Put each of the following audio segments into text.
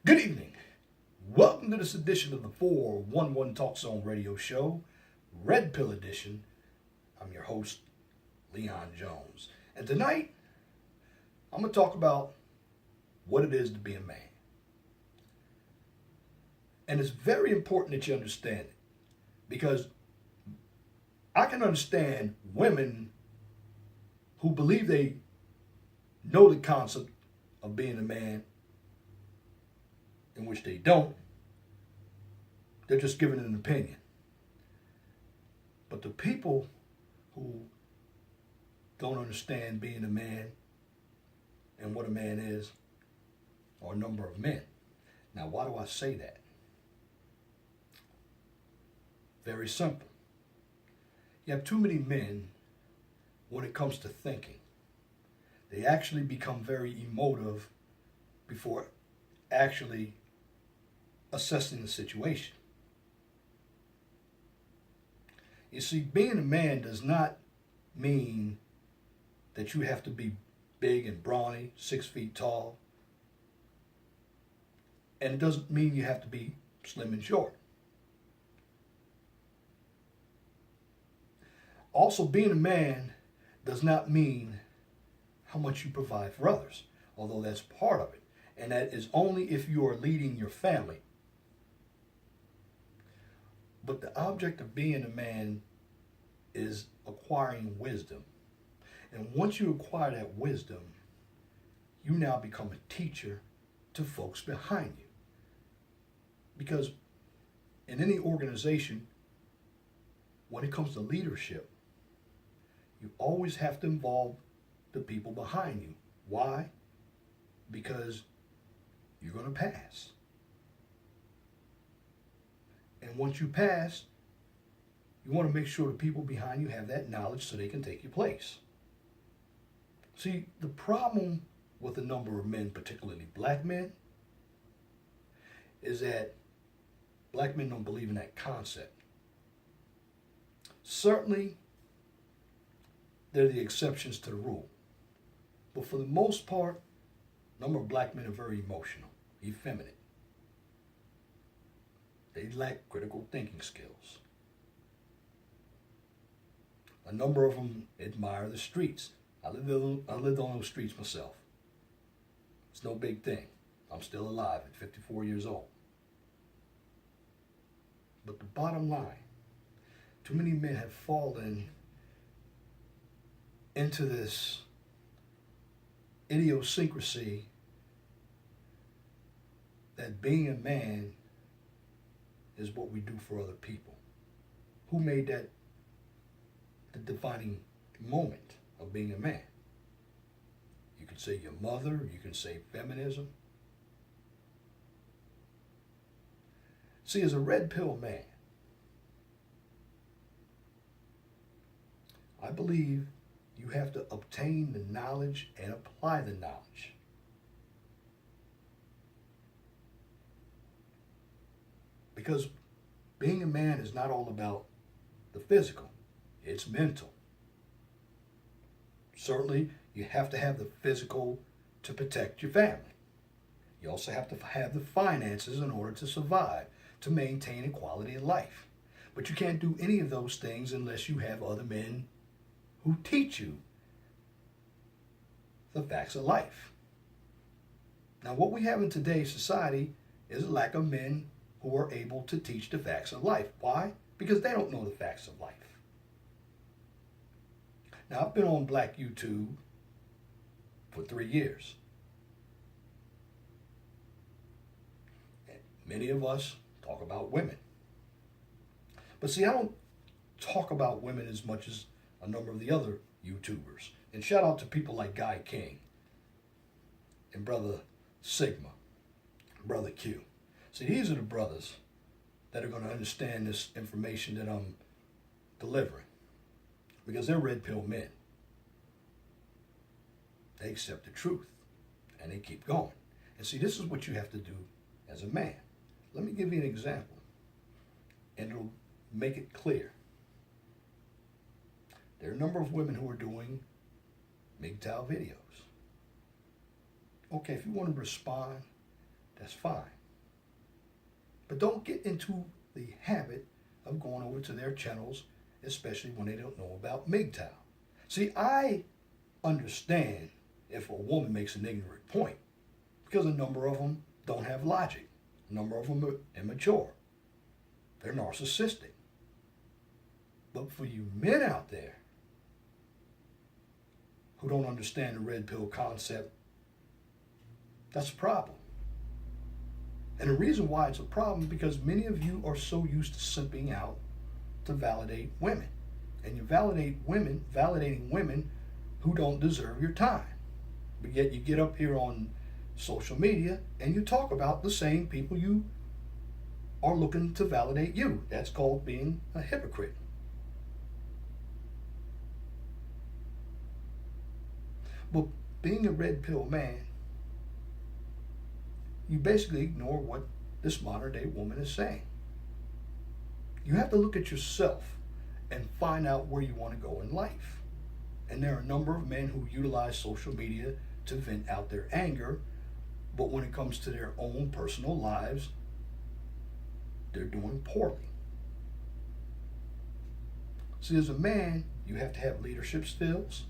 Good evening. Welcome to this edition of the 411 Talk Zone radio show, Red Pill Edition. I'm your host, Leon Jones. And tonight, I'm going to talk about what it is to be a man. And it's very important that you understand it because I can understand women who believe they know the concept of being a man, in which they don't. They're just giving an opinion. But the people who don't understand being a man and what a man is are a number of men. Now, why do I say that? Very simple. You have too many men when it comes to thinking. They actually become very emotive before actually assessing the situation. You see, being a man does not mean that you have to be big and brawny, 6 feet tall. And it doesn't mean you have to be slim and short. Also, being a man does not mean how much you provide for others, although that's part of it. And that is only if you are leading your family. But the object of being a man is acquiring wisdom. And once you acquire that wisdom, you now become a teacher to folks behind you. Because in any organization, when it comes to leadership, you always have to involve the people behind you. Why? Because you're going to pass. And once you pass, you want to make sure the people behind you have that knowledge so they can take your place. See, the problem with a number of men, particularly black men, is that black men don't believe in that concept. Certainly, they're the exceptions to the rule. But for the most part, a number of black men are very emotional, effeminate. They lack critical thinking skills. A number of them admire the streets. I lived on those streets myself. It's no big thing. I'm still alive at 54 years old. But the bottom line, too many men have fallen into this idiosyncrasy that being a man is what we do for other people. Who made that the defining moment of being a man? You can say your mother, you can say feminism. See, as a red pill man, I believe you have to obtain the knowledge and apply the knowledge. Because being a man is not all about the physical, it's mental. Certainly, you have to have the physical to protect your family. You also have to have the finances in order to survive, to maintain a quality of life. But you can't do any of those things unless you have other men who teach you the facts of life. Now, what we have in today's society is a lack of men who are able to teach the facts of life. Why? Because they don't know the facts of life. Now, I've been on Black YouTube for 3 years. And many of us talk about women. But see, I don't talk about women as much as a number of the other YouTubers. And shout out to people like Guy King and Brother Sigma, Brother Q. See, these are the brothers that are going to understand this information that I'm delivering. Because they're red pill men. They accept the truth. And they keep going. And see, this is what you have to do as a man. Let me give you an example. And it'll make it clear. There are a number of women who are doing MGTOW videos. Okay, if you want to respond, that's fine. But don't get into the habit of going over to their channels, especially when they don't know about MGTOW. See, I understand if a woman makes an ignorant point because a number of them don't have logic. A number of them are immature. They're narcissistic. But for you men out there who don't understand the red pill concept, that's a problem. And the reason why it's a problem is because many of you are so used to simping out to validate women. And you validate women, validating women who don't deserve your time. But yet you get up here on social media and you talk about the same people you are looking to validate you. That's called being a hypocrite. But being a red pill man, you basically ignore what this modern day woman is saying. You have to look at yourself and find out where you want to go in life. And there are a number of men who utilize social media to vent out their anger, but when it comes to their own personal lives, they're doing poorly. See, as a man, you have to have leadership skills.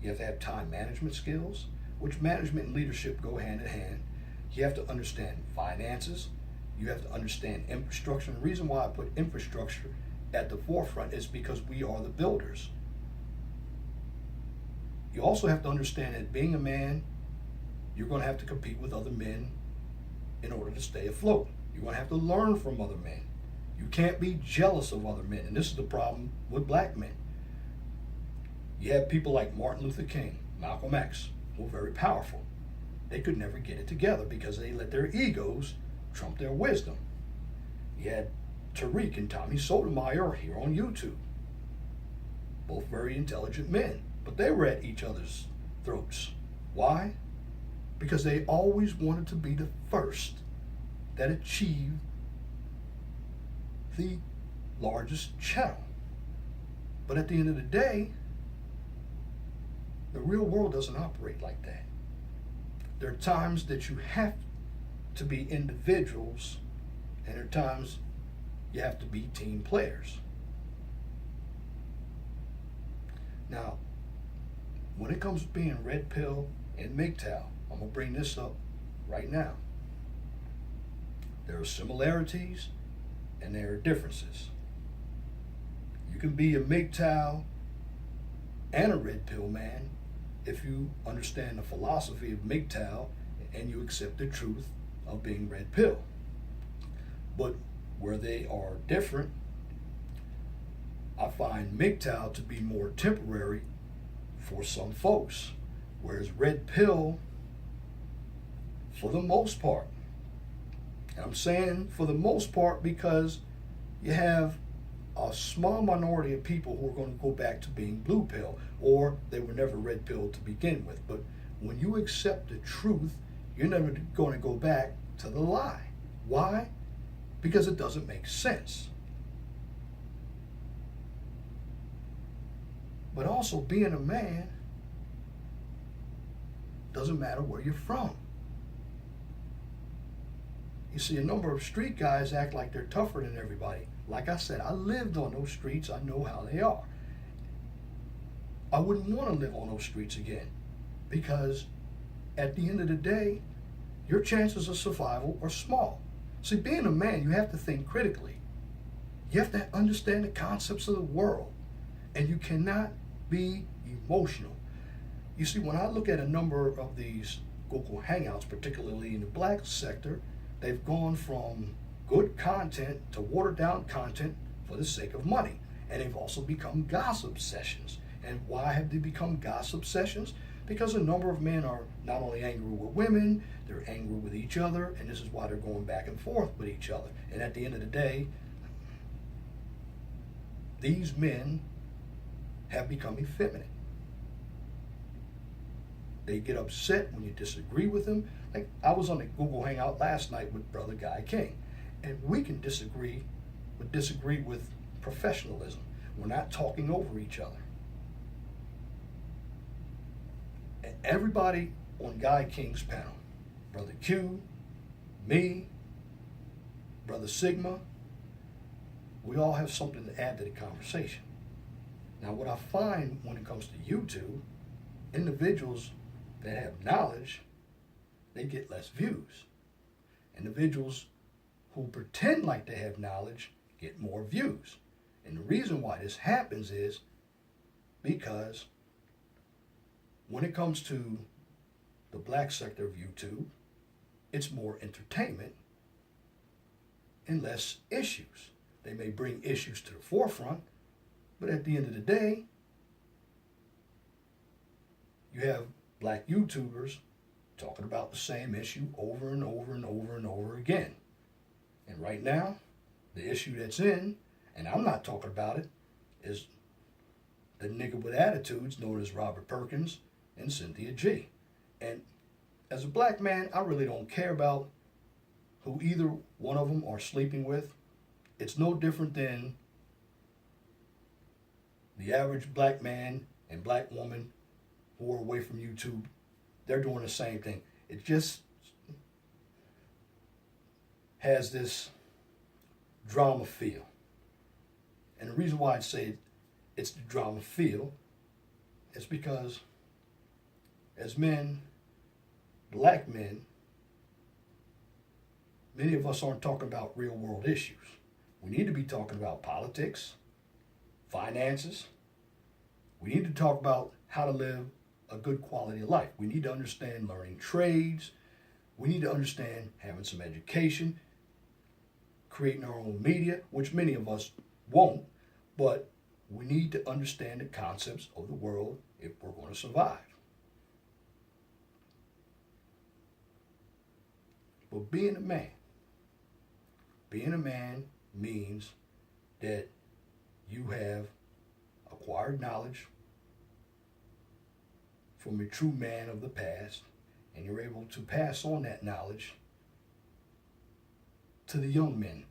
You have to have time management skills, which management and leadership go hand in hand. You have to understand finances. You have to understand infrastructure. And the reason why I put infrastructure at the forefront is because we are the builders. You also have to understand that being a man, you're going to have to compete with other men in order to stay afloat. You're going to have to learn from other men. You can't be jealous of other men. And this is the problem with black men. You have people like Martin Luther King, Malcolm X, who were very powerful. They could never get it together because they let their egos trump their wisdom. You had Tariq and Tommy Sotomayor here on YouTube. Both very intelligent men, but they were at each other's throats. Why? Because they always wanted to be the first that achieved the largest channel. But at the end of the day, the real world doesn't operate like that. There are times that you have to be individuals, and there are times you have to be team players. Now, when it comes to being red pill and MGTOW, I'm going to bring this up right now. There are similarities and there are differences. You can be a MGTOW and a red pill man if you understand the philosophy of MGTOW and you accept the truth of being red pill. But where they are different, I find MGTOW to be more temporary for some folks, whereas red pill, for the most part, and I'm saying for the most part because you have a small minority of people who are going to go back to being blue pill, or they were never red pill to begin with. But when you accept the truth, you're never going to go back to the lie. Why? Because it doesn't make sense. But also, being a man doesn't matter where you're from. You see, a number of street guys act like they're tougher than everybody. Like I said, I lived on those streets. I know how they are. I wouldn't want to live on those streets again because at the end of the day, your chances of survival are small. See, being a man, you have to think critically. You have to understand the concepts of the world, and you cannot be emotional. You see, when I look at a number of these Google Hangouts, particularly in the black sector, they've gone from good content to watered down content for the sake of money. And they've also become gossip sessions. And why have they become gossip sessions? Because a number of men are not only angry with women, they're angry with each other, and this is why they're going back and forth with each other. And at the end of the day, these men have become effeminate. They get upset when you disagree with them. Like, I was on a Google Hangout last night with Brother Guy King, and we can disagree, but disagree with professionalism. We're not talking over each other. And everybody on Guy King's panel, Brother Q, me, Brother Sigma, we all have something to add to the conversation. Now, what I find when it comes to YouTube, individuals that have knowledge, they get less views. Individuals who pretend like they have knowledge get more views. And the reason why this happens is because when it comes to the black sector of YouTube, it's more entertainment and less issues. They may bring issues to the forefront, but at the end of the day, you have black YouTubers talking about the same issue over and over and over and over again. And right now, the issue that's in, and I'm not talking about it, is the nigga with attitudes known as Robert Perkins and Cynthia G. And as a black man, I really don't care about who either one of them are sleeping with. It's no different than the average black man and black woman who are away from YouTube. They're doing the same thing. It just has this drama feel. And the reason why I say it's the drama feel is because as men, black men, many of us aren't talking about real world issues. We need to be talking about politics, finances. We need to talk about how to live a good quality of life. We need to understand learning trades. We need to understand having some education, creating our own media, which many of us won't, but we need to understand the concepts of the world if we're going to survive. But being a man means that you have acquired knowledge from a true man of the past, and you're able to pass on that knowledge to the young men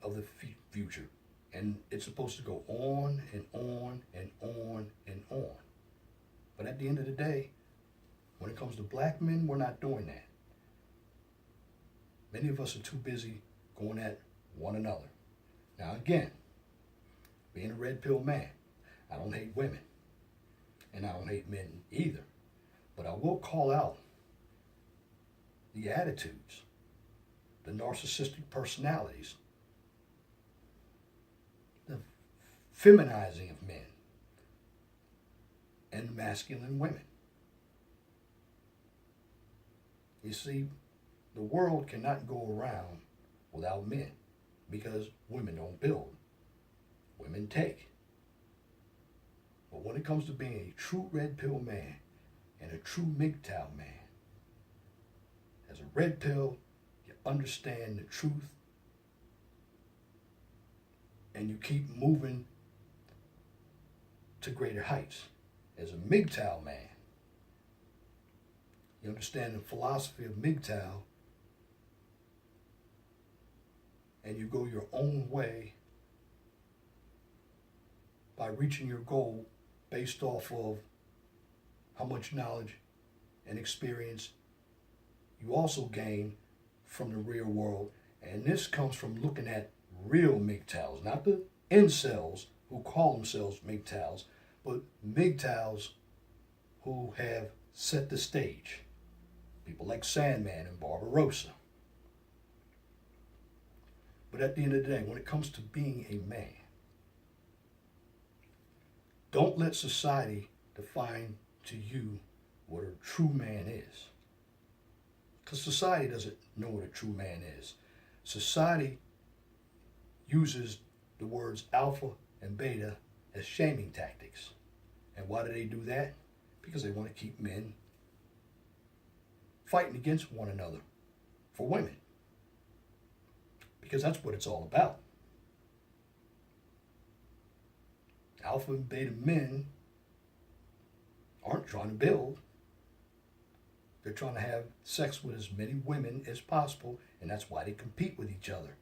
of the future. And it's supposed to go on and on and on and on. But at the end of the day, when it comes to black men, we're not doing that. Many of us are too busy going at one another. Now again, being a red pill man, I don't hate women. And I don't hate men either. But I will call out the attitudes, the narcissistic personalities, the feminizing of men, and masculine women. You see, the world cannot go around without men because women don't build, women take. But when it comes to being a true red pill man and a true MGTOW man, as a red pill, you understand the truth and you keep moving to greater heights. As a MGTOW man, you understand the philosophy of MGTOW and you go your own way by reaching your goal based off of how much knowledge and experience you also gain from the real world. And this comes from looking at real MGTOWs, not the incels who call themselves MGTOWs, but MGTOWs who have set the stage. People like Sandman and Barbarossa. But at the end of the day, when it comes to being a man, don't let society define to you what a true man is. Because society doesn't know what a true man is. Society uses the words alpha and beta as shaming tactics. And why do they do that? Because they want to keep men fighting against one another for women. Because that's what it's all about. Alpha and beta men aren't trying to build. They're trying to have sex with as many women as possible, and that's why they compete with each other.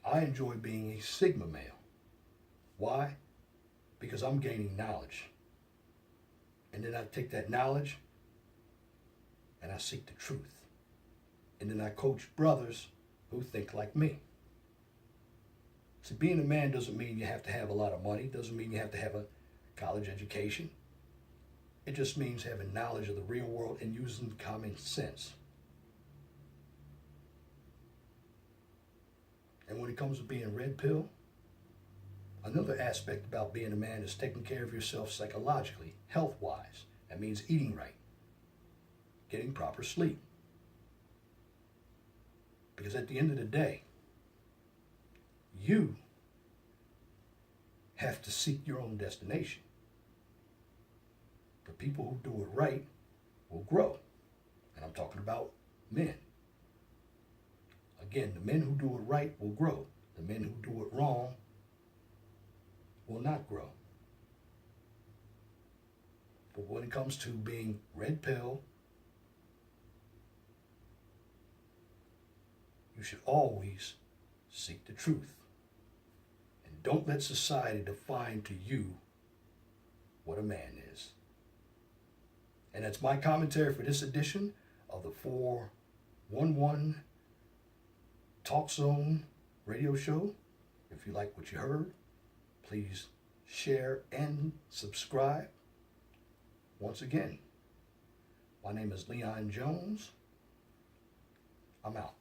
I enjoy being a Sigma male. Why? Because I'm gaining knowledge. And then I take that knowledge and I seek the truth. And then I coach brothers who think like me. See, being a man doesn't mean you have to have a lot of money, doesn't mean you have to have a college education. It just means having knowledge of the real world and using common sense. And when it comes to being red pill, another aspect about being a man is taking care of yourself psychologically, health-wise. That means eating right, getting proper sleep. Because at the end of the day, you have to seek your own destination. The people who do it right will grow. And I'm talking about men. Again, the men who do it right will grow. The men who do it wrong will not grow. But when it comes to being red pill, you should always seek the truth. And don't let society define to you what a man is. And that's my commentary for this edition of the 411 Talk Zone radio show. If you like what you heard, please share and subscribe. Once again, my name is Leon Jones. I'm out.